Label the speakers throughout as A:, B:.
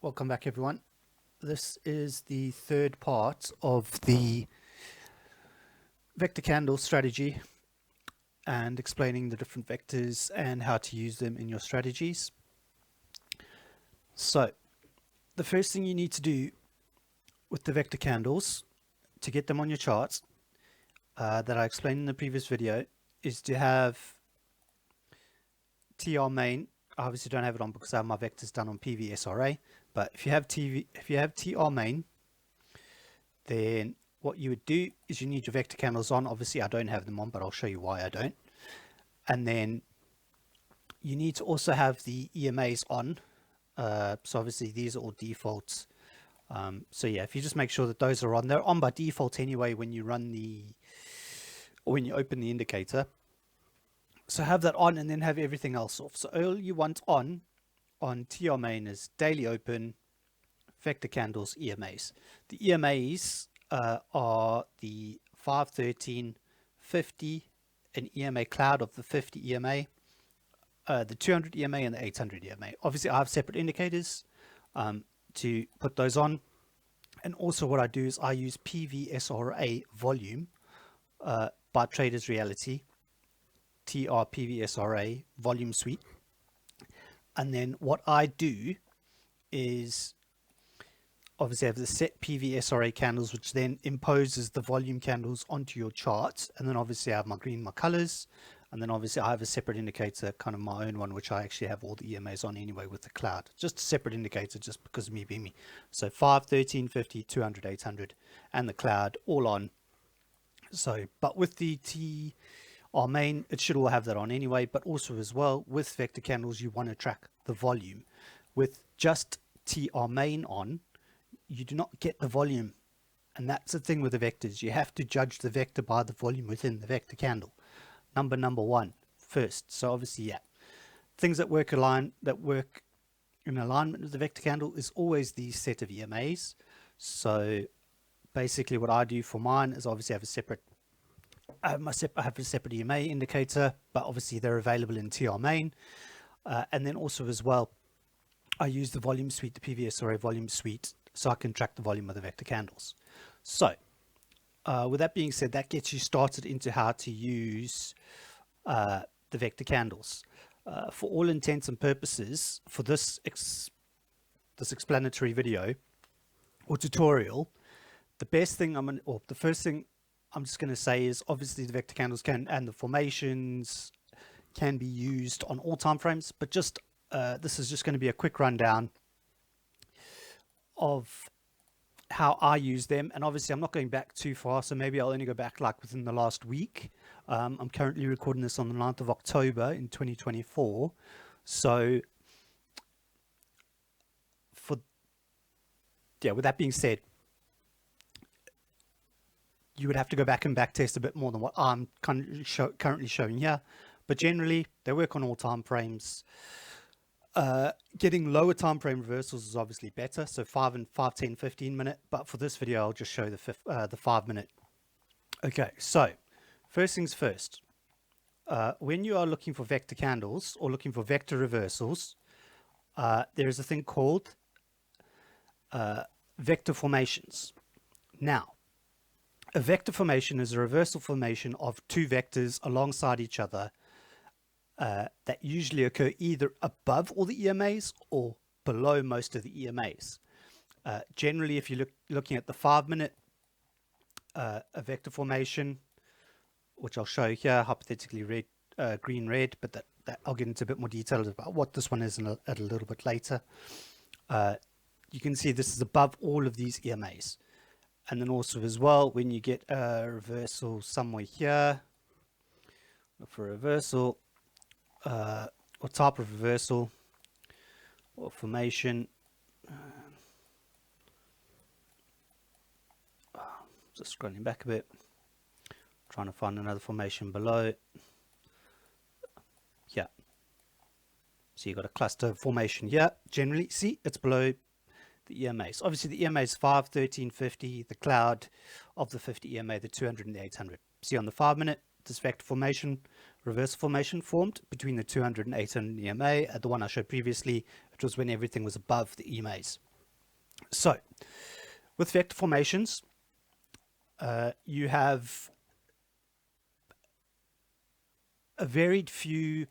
A: Welcome back, everyone. This is the third part of the vector candle strategy and explaining the different vectors and how to use them in your strategies. So the first thing you need to do with the vector candles to get them on your chart that I explained in the previous video is to have TR main. I obviously don't have it on because I have my vectors done on PVSRA, but if you have TR main, then what you would do is you need your vector candles on. Obviously I don't have them on, but I'll show you why I don't. And then you need to also have the EMAs on. So obviously these are all defaults. So yeah, if you just make sure that those are on, they're on by default anyway when you run when you open the indicator. So have that on and then have everything else off. So all you want on TR main is daily open, vector candles, EMAs. The EMAs are the 513, 50, an EMA cloud of the 50 EMA, the 200 EMA and the 800 EMA. Obviously I have separate indicators to put those on. And also what I do is I use PVSRA volume by Traders Reality, TR PVSRA volume suite. And then what I do is obviously I have the set PVSRA candles, which then imposes the volume candles onto your chart. And then obviously I have my green, my colors. And then obviously I have a separate indicator, kind of my own one, which I actually have all the EMAs on anyway with the cloud. Just a separate indicator just because of me being me. So 5, 13, 50, 200, 800 and the cloud all on. So, but with the TR main, it should all have that on anyway, but also as well with vector candles, you want to track the volume. With just TR main on, you do not get the volume. And that's the thing with the vectors. You have to judge the vector by the volume within the vector candle. Number one first. So obviously, yeah, things that work in alignment with the vector candle is always the set of EMAs. So basically what I do for mine is obviously I have a separate EMA indicator, but obviously they're available in TR main. And then also as well, I use the volume suite, the PVSRA volume suite, so I can track the volume of the vector candles. So with that being said, that gets you started into how to use the vector candles. For all intents and purposes, for this explanatory video or tutorial, the first thing I'm just going to say is obviously the vector candles and the formations can be used on all time frames, but just this is just going to be a quick rundown of how I use them. And obviously I'm not going back too far, so maybe I'll only go back like within the last week. I'm currently recording this on the 9th of October in 2024. So with that being said, you would have to go back and back test a bit more than what I'm currently showing here. But generally they work on all time frames. Getting lower time frame reversals is obviously better, so 5 and 5, 10, 15 minute, but for this video I'll just show the 5 minute. Okay, so first things first, when you are looking for vector candles or looking for vector reversals, there is a thing called vector formations. Now a vector formation is a reversal formation of two vectors alongside each other that usually occur either above all the EMAs or below most of the EMAs. Generally, if you're looking at the 5 minute, a vector formation, which I'll show here, hypothetically red, green, red, but that I'll get into a bit more detail about what this one is at a little bit later. You can see this is above all of these EMAs. And then also as well, when you get a reversal somewhere here, look for a reversal, or type of reversal or formation. Just scrolling back a bit, trying to find another formation below. Yeah, so you've got a cluster formation here. Generally, see, it's below the EMAs. Obviously the EMA is 5, 13, 50, the cloud of the 50 EMA, the 200 and the 800. See on the 5 minute, this vector formation, reversal formation formed between the 200 and 800 EMA. The one I showed previously, which was when everything was above the EMAs. So with vector formations, you have a varied few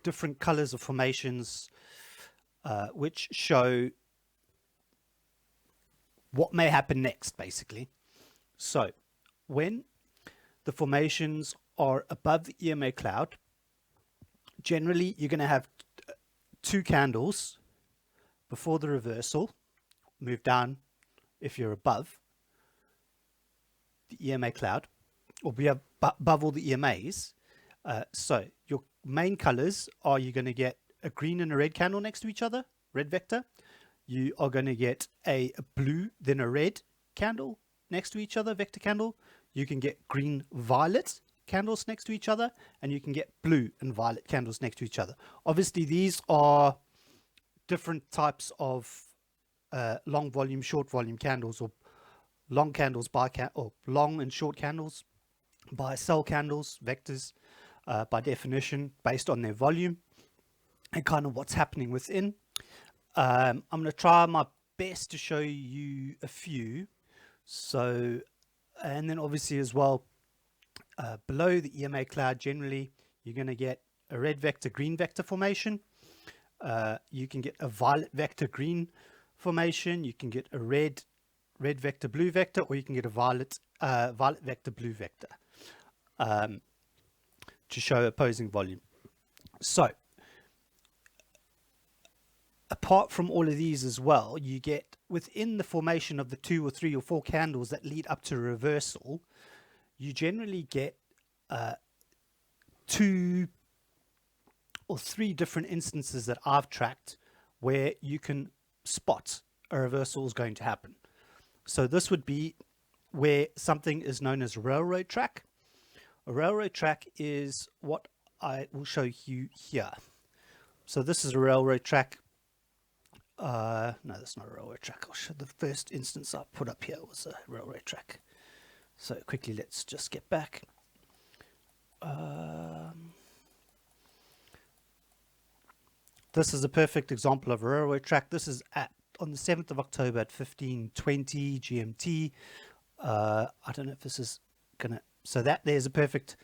A: different colors of formations which show what may happen next, basically. So when the formations are above the EMA cloud, generally you're going to have two candles before the reversal move down if you're above the EMA cloud, or be above all the EMAs. So your main colors are, you're going to get a green and a red candle next to each other, red vector. You are going to get a blue, then a red candle next to each other, vector candle. You can get green, violet candles next to each other, and you can get blue and violet candles next to each other. Obviously, these are different types of long volume, short volume candles, or long candles by or long and short candles by cell candles, vectors, by definition, based on their volume and kind of what's happening within. I'm going to try my best to show you a few. So, and then obviously as well, below the EMA cloud, generally you're going to get a red vector, green vector formation. You can get a violet vector, green formation. You can get a red vector, blue vector, or you can get a violet vector, blue vector, to show opposing volume. So apart from all of these as well, you get within the formation of the 2 or 3 or 4 candles that lead up to a reversal, you generally get 2 or 3 different instances that I've tracked where you can spot a reversal is going to happen. So this would be where something is known as a railroad track. A railroad track is what I will show you here. So this is a railroad track. No, that's not a railroad track. I'll show the first instance I put up here was a railroad track. So quickly, let's just get back. This is a perfect example of a railroad track. This is on the 7th of October at 15:20 GMT. I don't know if this is gonna. So there's a perfect.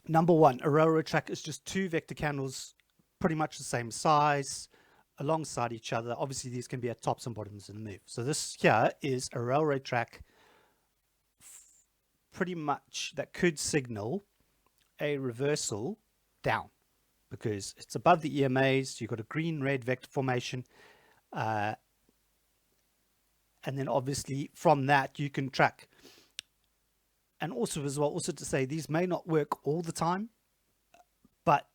A: Number one, a railroad track is just 2 vector candles, pretty much the same size, alongside each other. Obviously, these can be at tops and bottoms in the move. So this here is a railroad track, pretty much, that could signal a reversal down, because it's above the EMAs. You've got a green red vector formation, and then obviously from that you can track. And also as well, also to say, these may not work all the time, but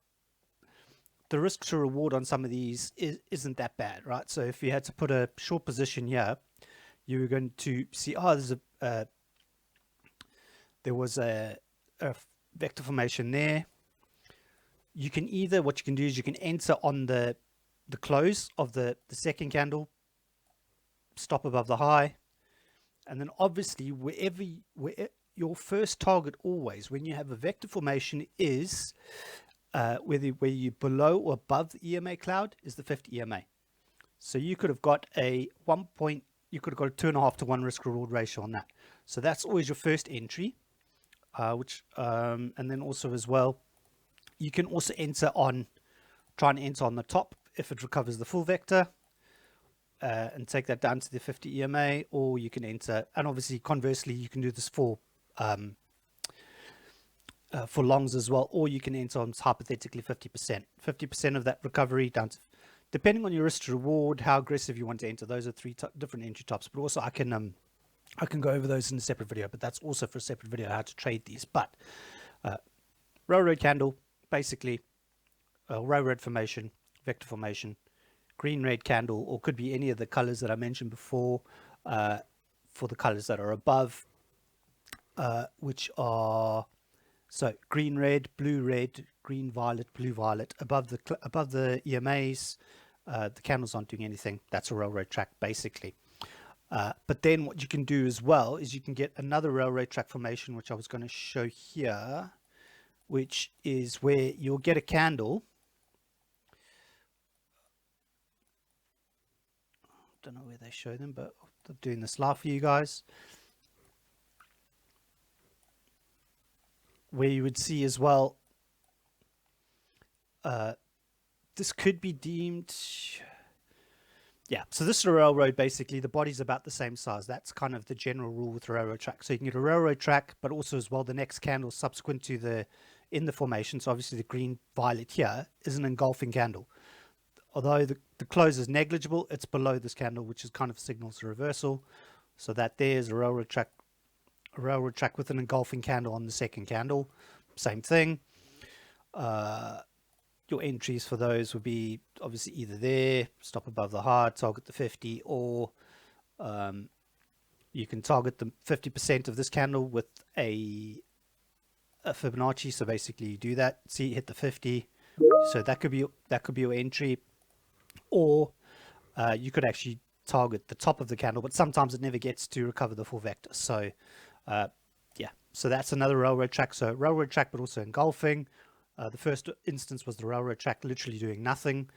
A: the risk to reward on some of these isn't that bad, right? So if you had to put a short position here, you were going to see, oh, there was a vector formation there. You can either, what you can do is you can enter on the close of the second candle, stop above the high, and then obviously where your first target always when you have a vector formation is where you below or above the EMA cloud is the 50 EMA. So you could have got a 2.5 to 1 risk reward ratio on that. So that's always your first entry, and then also as well, you can also try and enter on the top if it recovers the full vector, and take that down to the 50 EMA, or you can enter, and obviously conversely you can do this for longs as well, or you can enter on hypothetically 50% of that recovery down to, depending on your risk to reward, how aggressive you want to enter. Those are 3 different entry types, but also I can go over those in a separate video, but that's also for a separate video, how to trade these. But railroad candle, basically railroad formation, vector formation, green red candle, or could be any of the colors that I mentioned before, for the colors that are above, which are, so green red, green violet, blue violet. Above the EMAs, the candles aren't doing anything. That's a railroad track basically. But then what you can do as well is you can get another railroad track formation, which I was going to show here, which is where you'll get a candle. don't know where they show them, but I'm doing this live for you guys. Where you would see as well, this could be deemed, yeah, so this is a railroad. Basically the body's about the same size. That's kind of the general rule with railroad track. So you can get a railroad track, but also as well the next candle subsequent to the in the formation. So obviously the green violet here is an engulfing candle. Although the close is negligible, it's below this candle, which is kind of signals a reversal. So that there's a railroad track with an engulfing candle on the second candle. Same thing. Your entries for those would be obviously either there, stop above the hard, target the 50, or you can target the 50% of this candle with a Fibonacci. So basically you do that, see, hit the 50. So that could be your entry, or you could actually target the top of the candle, but sometimes it never gets to recover the full vector. So yeah, so that's another railroad track. So railroad track, but also engulfing. The first instance was the railroad track literally doing nothing,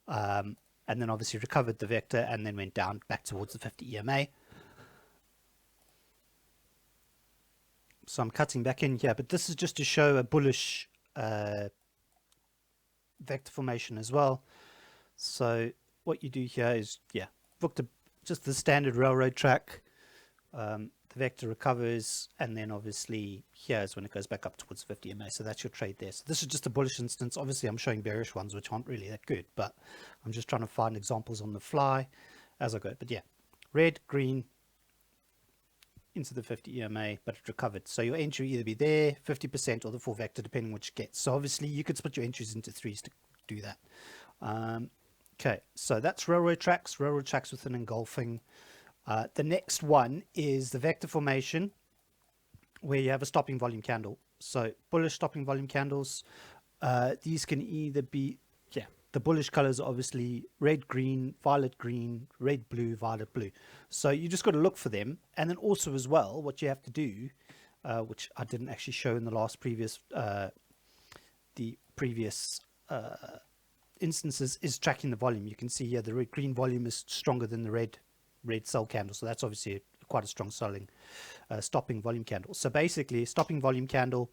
A: and then obviously recovered the vector and then went down back towards the 50 EMA. So I'm cutting back in here, but this is just to show a bullish vector formation as well. So what you do here is, yeah, book just the standard railroad track. The vector recovers, and then obviously here is when it goes back up towards 50 MA. So that's your trade there. So this is just a bullish instance. Obviously I'm showing bearish ones which aren't really that good, but I'm just trying to find examples on the fly as I go. But yeah, red, green into the 50 EMA, but it recovered. So your entry either be there, 50%, or the full vector, depending which you get. So obviously you could split your entries into threes to do that. Okay, so that's railroad tracks with an engulfing. The next one is the vector formation, where you have a stopping volume candle. So bullish stopping volume candles, these can either be, yeah, the bullish colors are obviously red, green, red, blue, violet, blue. So you just got to look for them. And then also as well, what you have to do, which I didn't actually show in the last previous instances, is tracking the volume. You can see here the red green volume is stronger than the red sell candle, so that's obviously quite a strong selling stopping volume candle. So basically stopping volume candle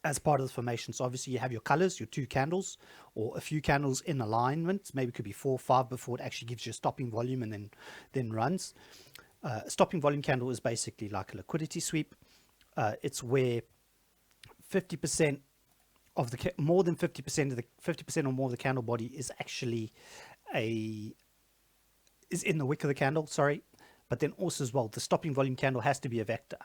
A: as part of the formation. So obviously you have your colors, your two candles or a few candles in alignment, maybe it could be 4 or 5 before it actually gives you a stopping volume and then runs. Stopping volume candle is basically like a liquidity sweep. It's where 50% of the more than 50% of the 50% or more of the candle body is actually is in the wick of the candle, sorry, but then also as well the stopping volume candle has to be a vector.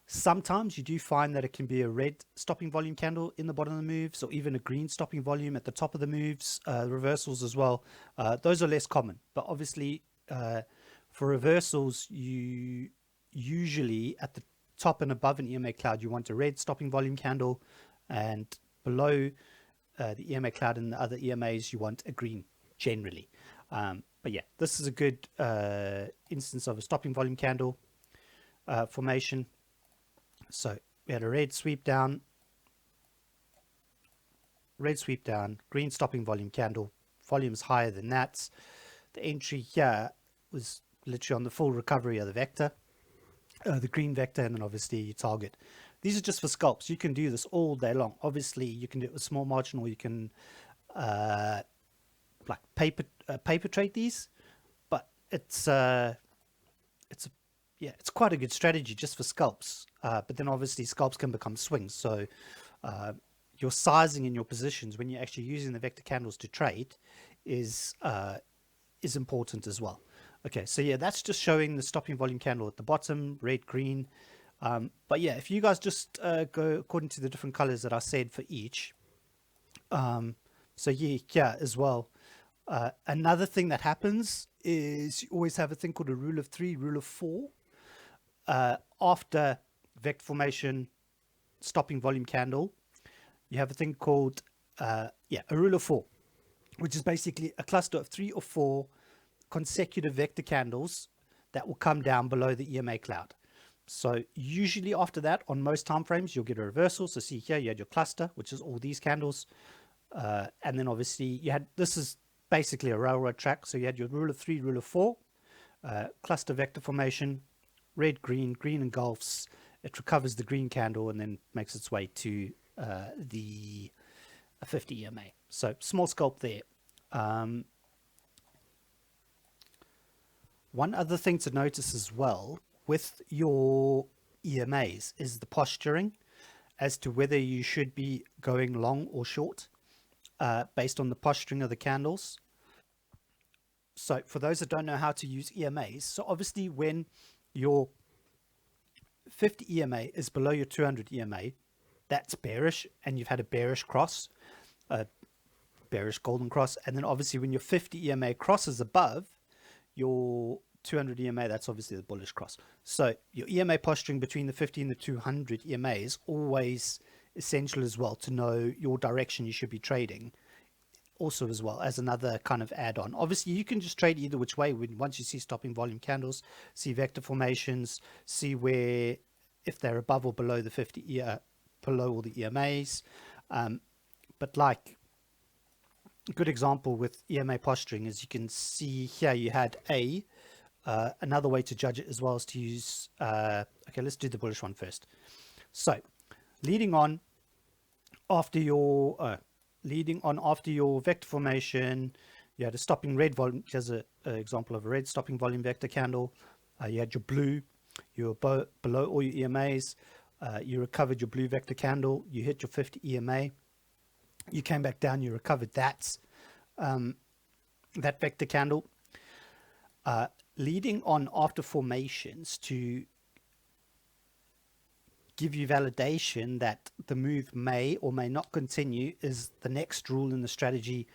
A: Sometimes you do find that it can be a red stopping volume candle in the bottom of the moves, or even a green stopping volume at the top of the moves, reversals as well. Those are less common, but obviously for reversals, you usually at the top and above an EMA cloud, you want a red stopping volume candle, and below the EMA cloud and the other EMAs, you want a green generally. But yeah, this is a good instance of a stopping volume candle formation. So we had a red sweep down, green stopping volume candle, volume's higher than that. The entry here was literally on the full recovery of the vector, the green vector, and then obviously you target. These are just for scalps. You can do this all day long. Obviously you can do it with small margin, or you can like paper trade these, but it's quite a good strategy just for scalps. But then obviously scalps can become swings. So your sizing in your positions when you're actually using the vector candles to trade is important as well. Okay, so yeah, that's just showing the stopping volume candle at the bottom, red, green. But yeah, if you guys just go according to the different colors that I said for each. So yeah, as well. Another thing that happens is you always have a thing called a rule of 3, rule of 4. After vector formation, stopping volume candle, you have a thing called a rule of 4, which is basically a cluster of 3 or 4 consecutive vector candles that will come down below the EMA cloud. So usually after that, on most time frames, you'll get a reversal. So see here, you had your cluster, which is all these candles, and then obviously you had, this is basically a railroad track. So you had your rule of 3, rule of 4, cluster vector formation, red, green engulfs. It recovers the green candle and then makes its way to the 50 EMA. So small sculpt there. One other thing to notice as well with your EMAs is the posturing as to whether you should be going long or short based on the posturing of the candles. So for those that don't know how to use EMAs, so obviously when your 50 EMA is below your 200 EMA, that's bearish and you've had a bearish cross, a bearish golden cross. And then obviously when your 50 EMA crosses above your 200 EMA, that's obviously the bullish cross. So your EMA posturing between the 50 and the 200 EMA is always essential as well to know your direction you should be trading. Also as well as another kind of add-on. Obviously you can just trade either which way once you see stopping volume candles, see vector formations, see where if they're above or below the 50 below all the EMAs. But like a good example with EMA posturing is you can see here you had another way to judge it as well is to use okay, let's do the bullish one first. So leading on after your vector formation, you had a stopping red volume. Here's an example of a red stopping volume vector candle. You had your blue, you were below all your EMAs. You recovered your blue vector candle. You hit your 50 EMA. You came back down. You recovered that vector candle. Leading on after formations to give you validation that the move may or may not continue is the next rule in the strategy,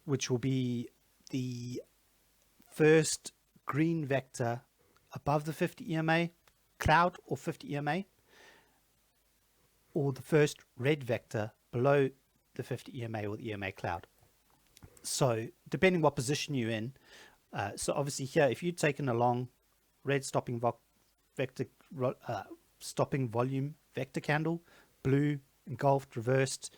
A: which will be the first green vector above the 50 EMA cloud or 50 EMA, or the first red vector below the 50 EMA or the EMA cloud. So depending what position you're in, so obviously here if you'd taken a long red stopping stopping volume vector candle, blue engulfed, reversed,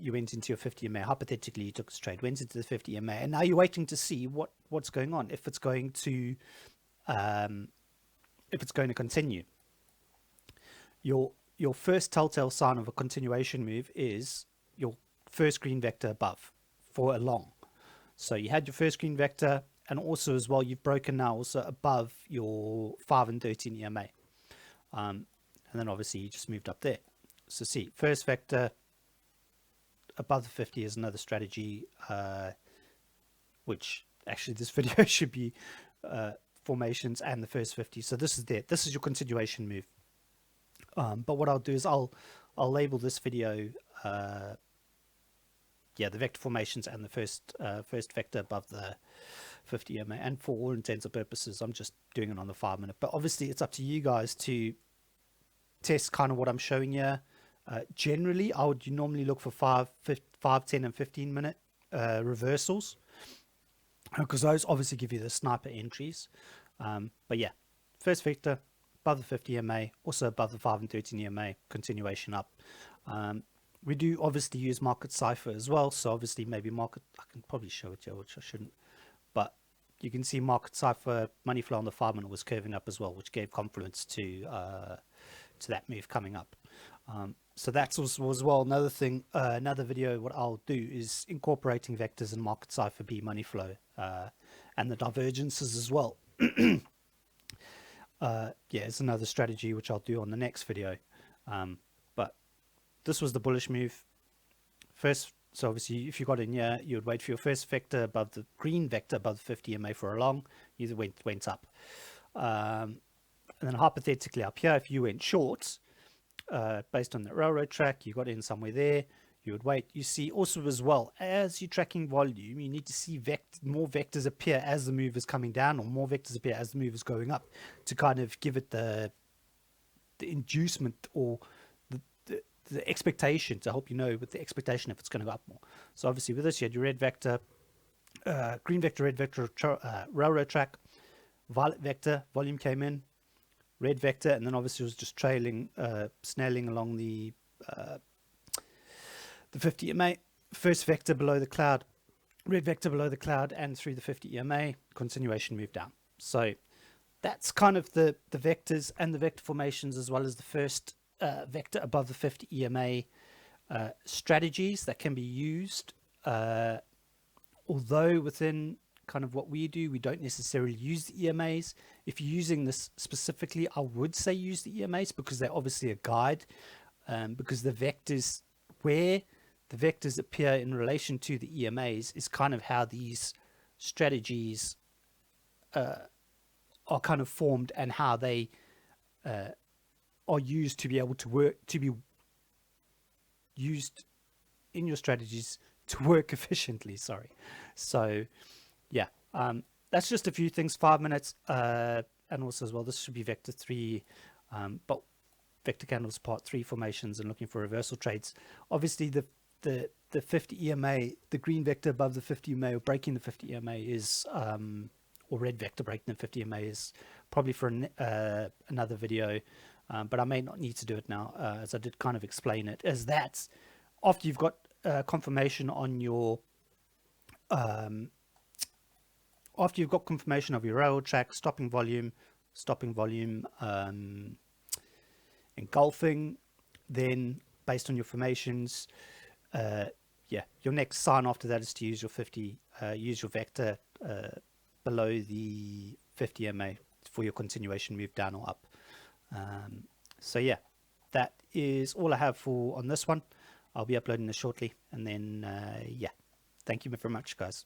A: you went into your 50 EMA. Hypothetically, you took this trade, went into the 50 EMA, and now you're waiting to see what's going on, if it's going to continue. Your first telltale sign of a continuation move is your first green vector above for a long. So you had your first green vector, and also as well you've broken now also above your 5 and 13 EMA, and then obviously you just moved up there. So see, first vector above the 50 is another strategy, which actually this video should be formations and the first 50. So this is your continuation move. But what I'll do is I'll label this video the vector formations and the first vector above the 50 EMA, and for all intents and purposes I'm just doing it on the 5 minute, but obviously it's up to you guys to test kind of what I'm showing here. Generally I would normally look for 5, 10 and 15 minute reversals, because those obviously give you the sniper entries. But yeah, first vector above the 50 EMA, also above the 5 and 13 EMA, continuation up. We do obviously use market cipher as well, so obviously maybe market, I can probably show it here, which I shouldn't, but you can see market cipher money flow on the 5 minute was curving up as well, which gave confluence to that move coming up. So that's also as well another thing, another video. What I'll do is incorporating vectors and market cipher B money flow and the divergences as well. Yeah, it's another strategy which I'll do on the next video. But this was the bullish move first. So obviously if you got in here, you would wait for your first vector above the green vector above the 50 EMA for a long, you went up. And then hypothetically up here, if you went short, based on the railroad track, you got in somewhere there, you would wait. You see also as well, as you're tracking volume, you need to see more vectors appear as the move is coming down, or more vectors appear as the move is going up, to kind of give it the inducement or the expectation, to help you know with the expectation if it's going to go up more. So obviously with this, you had your red vector, green vector, red vector, railroad track, violet vector, volume came in, red vector, and then obviously it was just trailing, snailing along the the 50 EMA, first vector below the cloud, red vector below the cloud, and through the 50 EMA, continuation move down. So that's kind of the vectors and the vector formations, as well as the first vector above the 50 EMA strategies that can be used. Although within kind of what we do, we don't necessarily use the EMAs. If you're using this specifically, I would say use the EMAs because they're obviously a guide, because the vectors, where the vectors appear in relation to the EMAs is kind of how these strategies are kind of formed, and how they are used to be able to work, to be used in your strategies to work efficiently. Sorry. So yeah, that's just a few things. 5 minutes, and also as well, this should be vector 3, but vector candles part 3 formations and looking for reversal trades. Obviously the 50 EMA, the green vector above the 50 EMA or breaking the 50 EMA is or red vector breaking the 50 EMA is probably for another video, but I may not need to do it now, as I did kind of explain it, as that's after you've got confirmation on your after you've got confirmation of your rail track, stopping volume, engulfing, then based on your formations, yeah, your next sign after that is to use your 50, use your vector below the 50 MA for your continuation move down or up. So yeah, that is all I have for on this one. I'll be uploading this shortly, and then yeah, thank you very much, guys.